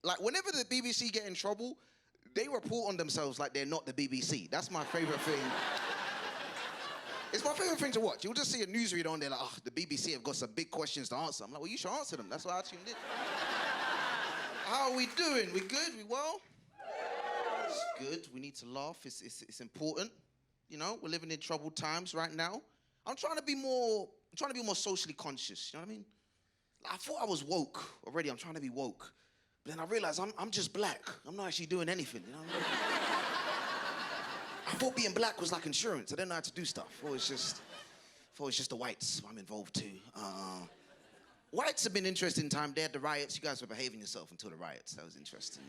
Like, whenever the BBC get in trouble, they report on themselves like they're not the BBC. That's my favourite thing. It's my favourite thing to watch. You'll just see a newsreader on there like, oh, the BBC have got some big questions to answer. I'm like, well, you should answer them. That's why I tuned in. How are we doing? We good? We well? It's good. We need to laugh. It's important. You know, we're living in troubled times right now. I'm trying to be more socially conscious. You know what I mean? I thought I was woke already. I'm trying to be woke. But then I realized I'm just black. I'm not actually doing anything, you know what I mean? I thought being black was like insurance. I didn't know how to do stuff. I thought it was just the whites I'm involved too. Whites have been interesting time. They had the riots. You guys were behaving yourself until the riots. That was interesting.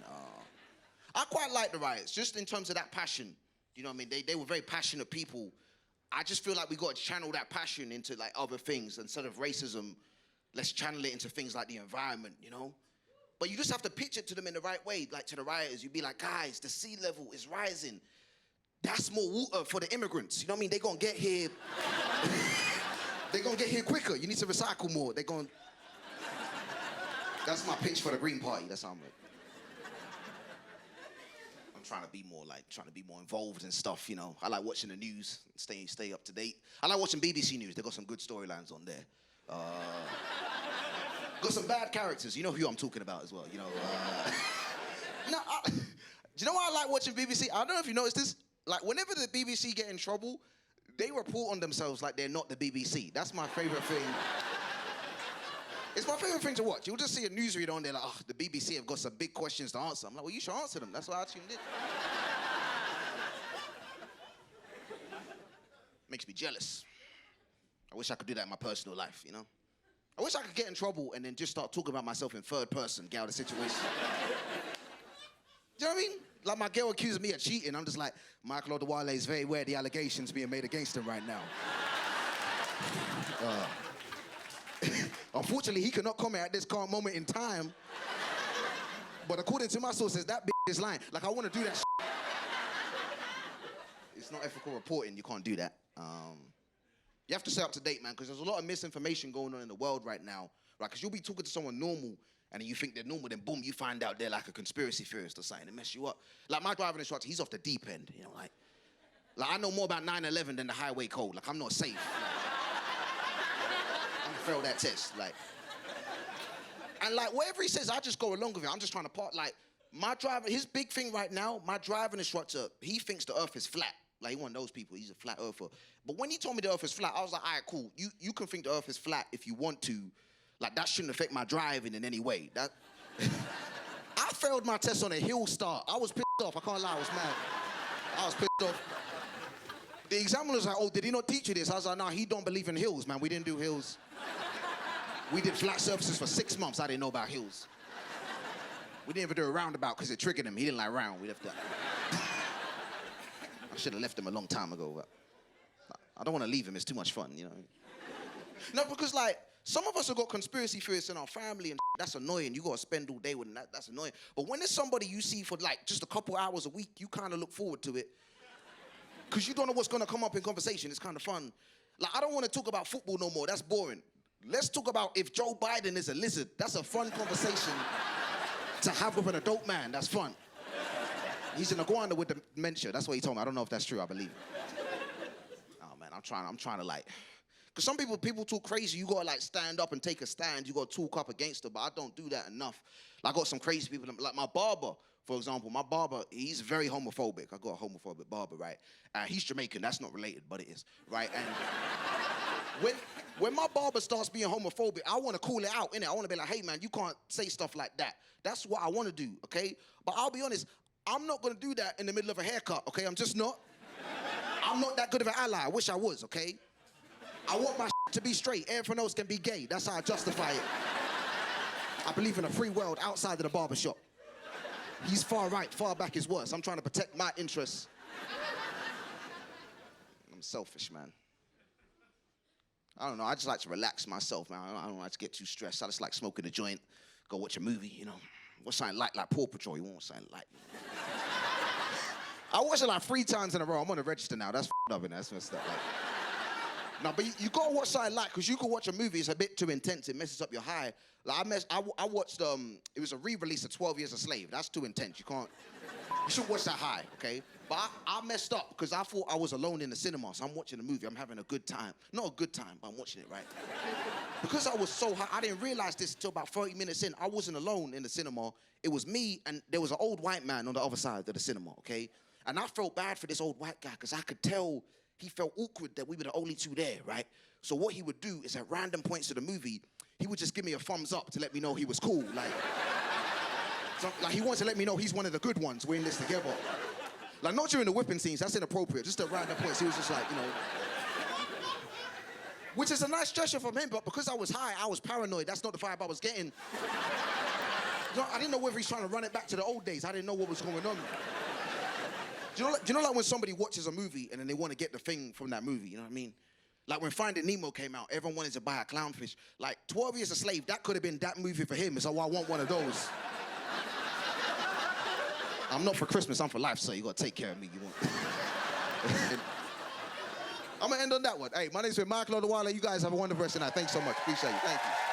I quite like the riots, just in terms of that passion. You know what I mean? They were very passionate people. I just feel like we got to channel that passion into like other things. Instead of racism, let's channel it into things like the environment, you know? But you just have to pitch it to them in the right way, like to the rioters. You'd be like, guys, the sea level is rising. That's more water for the immigrants. You know what I mean? They're going to get here. They're going to get here quicker. You need to recycle more. They're going. That's my pitch for the Green Party. That's how I'm like. I'm trying to be more involved in stuff, you know. I like watching the news, stay up to date. I like watching BBC News. They got some good storylines on there. Got some bad characters. You know who I'm talking about as well, you know. Do you know why I like watching BBC? I don't know if you noticed this. Like, whenever the BBC get in trouble, they report on themselves like they're not the BBC. That's my favourite thing. It's my favourite thing to watch. You'll just see a newsreader on there like, oh, the BBC have got some big questions to answer. I'm like, well, you should answer them. That's why I tuned in. Makes me jealous. I wish I could do that in my personal life, you know? I wish I could get in trouble and then just start talking about myself in third person, get out of the situation. Do you know what I mean? Like, my girl accuses me of cheating. I'm just like, Michael Odewale is very aware of the allegations being made against him right now. Unfortunately, he cannot comment at this current moment in time. But according to my sources, that bitch is lying. Like, I want to do that shit. It's not ethical reporting. You can't do that. You have to stay up to date, man, because there's a lot of misinformation going on in the world right now, right? Because you'll be talking to someone normal, and then you think they're normal, then boom, you find out they're like a conspiracy theorist or something to mess you up. Like, my driving instructor, he's off the deep end, you know, like I know more about 9/11 than the highway code. Like, I'm not safe. I'm gonna fail that test, like. And like, whatever he says, I just go along with it. I'm just trying to part, like, my driver, his big thing right now, my driving instructor, he thinks the earth is flat. Like, he one of those people, he's a flat earther. But when he told me the earth is flat, I was like, all right, cool. You can think the earth is flat if you want to. Like, that shouldn't affect my driving in any way. That I failed my test on a hill start. I was pissed off, I can't lie, I was mad. I was pissed off. The examiner was like, oh, did he not teach you this? I was like, nah, he don't believe in hills, man. We didn't do hills. We did flat surfaces for 6 months. I didn't know about hills. We didn't even do a roundabout because it triggered him. He didn't like round. We left that. I should have left him a long time ago, but I don't want to leave him. It's too much fun, you know. No, because, like, some of us have got conspiracy theorists in our family, and that's annoying. You got to spend all day with them. That's annoying. But when there's somebody you see for, like, just a couple hours a week, you kind of look forward to it. Because you don't know what's going to come up in conversation. It's kind of fun. Like, I don't want to talk about football no more. That's boring. Let's talk about if Joe Biden is a lizard. That's a fun conversation to have with an adult man. That's fun. He's an iguana with dementia. That's what he told me. I don't know if that's true. I believe it. Oh, man, I'm trying to, like... Because some people talk crazy. You got to, like, stand up and take a stand. You got to talk up against it, but I don't do that enough. Like, I got some crazy people. Like, my barber, for example. My barber, he's very homophobic. I got a homophobic barber, right? He's Jamaican. That's not related, but it is, right? And when my barber starts being homophobic, I want to call it out, innit? I want to be like, hey, man, you can't say stuff like that. That's what I want to do, okay? But I'll be honest, I'm not going to do that in the middle of a haircut, okay? I'm just not. I'm not that good of an ally. I wish I was, okay? I want my to be straight. Everyone else can be gay. That's how I justify it. I believe in a free world outside of the barbershop. He's far right, far back is worse. I'm trying to protect my interests. I'm selfish, man. I don't know, I just like to relax myself, man. I don't like to get too stressed. I just like smoking a joint, go watch a movie, you know. Watch something like Paw Patrol. You want something light. I watch it like 3 times in a row. I'm on the register now. That's f***ed up, innit? That's messed up. Like, No, but you gotta watch something like, because you can watch a movie, it's a bit too intense, it messes up your high. Like I watched, it was a re-release of 12 Years a Slave. That's too intense, you should watch that high, okay? But I messed up, because I thought I was alone in the cinema, so I'm watching the movie, I'm having a good time. Not a good time, but I'm watching it, right? Because I was so high, I didn't realize this until about 30 minutes in. I wasn't alone in the cinema. It was me, and there was an old white man on the other side of the cinema, okay? And I felt bad for this old white guy, because I could tell he felt awkward that we were the only two there, right? So what he would do is at random points of the movie, he would just give me a thumbs up to let me know he was cool. Like he wants to let me know he's one of the good ones. We're in this together. Like, not during the whipping scenes, that's inappropriate. Just at random points, he was just like, you know. Which is a nice gesture from him, but because I was high, I was paranoid. That's not the vibe I was getting. You know, I didn't know whether he's trying to run it back to the old days. I didn't know what was going on. Do you know like when somebody watches a movie and then they want to get the thing from that movie, you know what I mean? Like when Finding Nemo came out, everyone wanted to buy a clownfish. Like 12 Years a Slave, that could have been that movie for him, so I want one of those. I'm not for Christmas, I'm for life, so you gotta take care of me, you want. I'm gonna end on that one. Hey, my name's been Michael Odewale. You guys have a wonderful rest of the night. Thanks so much, appreciate you, thank you.